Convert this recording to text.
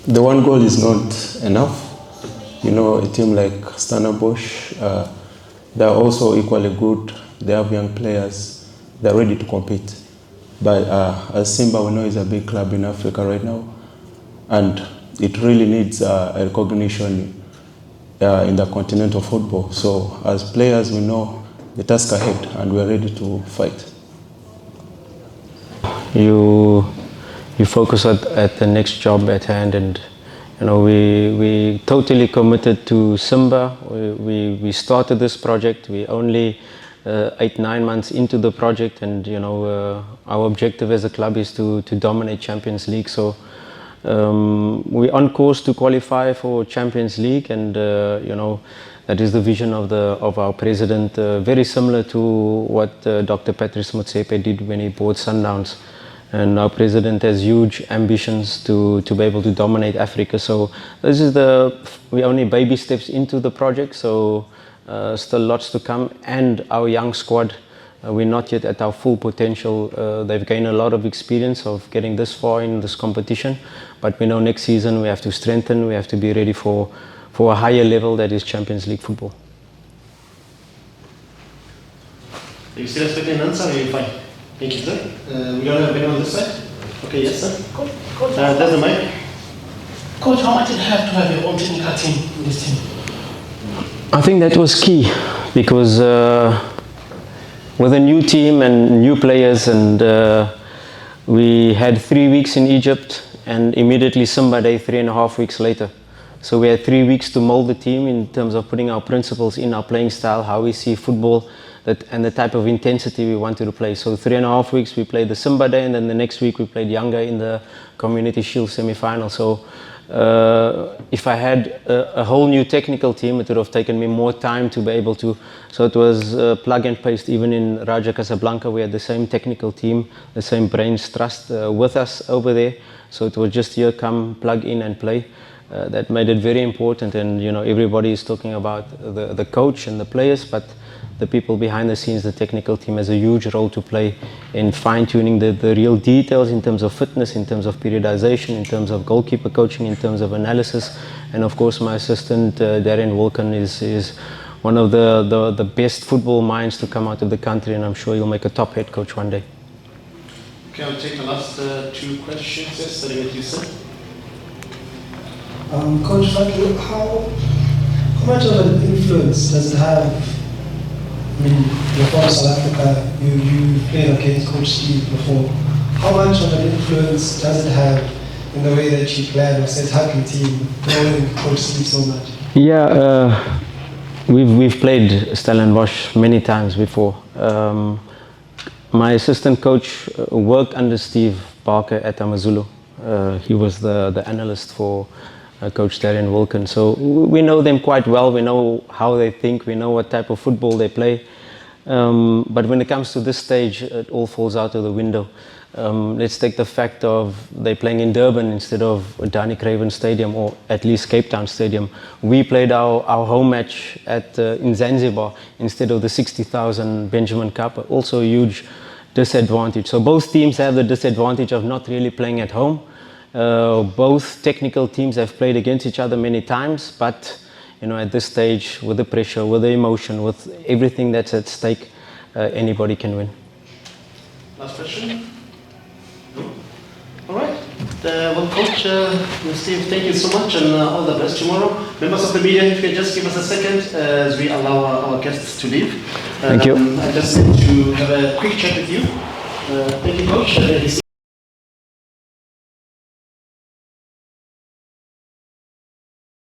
The one goal is not enough. You know, a team like Stellenbosch, they're also equally good. They have young players. They're ready to compete. But as Simba, we know it's a big club in Africa right now, and it really needs a recognition in the continental football. So as players, we know the task ahead, and we're ready to fight. You focus at the next job at hand, and you know we totally committed to Simba. We started this project. We only 8-9 months into the project, and you know our objective as a club is to dominate Champions League. So we're on course to qualify for Champions League, and you know that is the vision of our president. Very similar to what Dr. Patrice Motsepe did when he bought Sundowns. And our president has huge ambitions to be able to dominate Africa. So this is we're only baby steps into the project, so still lots to come. And our young squad, we're not yet at our full potential. They've gained a lot of experience of getting this far in this competition, but we know next season we have to strengthen, we have to be ready for a higher level, that is Champions League football. Are you still expecting an answer, or are you fine? Thank you, sir. We don't have anyone on this side? Okay, yes, sir. Coach, there's the mic. Coach, how much did it have to have your own technical team in this team? I think that was key, because with a new team and new players, and we had 3 weeks in Egypt, and immediately Simba Day 3.5 weeks later. So we had 3 weeks to mold the team in terms of putting our principles in our playing style, how we see football, and the type of intensity we wanted to play. So 3.5 weeks we played the Simba Day, and then the next week we played Yanga in the Community Shield semi-final. So if I had a whole new technical team, it would have taken me more time to be able to. So it was plug and paste. Even in Raja Casablanca, we had the same technical team, the same brains trust with us over there. So it was just here, come, plug in and play. That made it very important. And you know, everybody is talking about the coach and the players, but the people behind the scenes, the technical team, has a huge role to play in fine-tuning the real details in terms of fitness, in terms of periodization, in terms of goalkeeper coaching, in terms of analysis. And of course my assistant Darren Wilken is one of the best football minds to come out of the country, and I'm sure he'll make a top head coach one day. Okay, I'll take the last 2 questions. Yes, starting with you, sir. Coach, how much of an influence does it have? I mean, you're from South Africa, you played against Coach Steve before. How much of an influence does it have in the way that you plan or set up your team, knowing Coach Steve so much? Yeah, we've played Stellenbosch many times before. My assistant coach worked under Steve Barker at Amazulu. He was the analyst for Coach Darren Wilken. So we know them quite well. We know how they think. We know what type of football they play. But when it comes to this stage, it all falls out of the window. Let's take the fact of they playing in Durban instead of Danny Craven Stadium, or at least Cape Town Stadium. We played our home match in Zanzibar instead of the 60,000 Benjamin Cup. Also a huge disadvantage. So both teams have the disadvantage of not really playing at home. Both technical teams have played against each other many times, but you know, at this stage, with the pressure, with the emotion, with everything that's at stake, anybody can win. Last question? No? All right. Well, Coach Steve, thank you so much, and all the best tomorrow. Members of the media, if you can just give us a second as we allow our guests to leave. Thank you. I just need to have a quick chat with you. Thank you, Coach.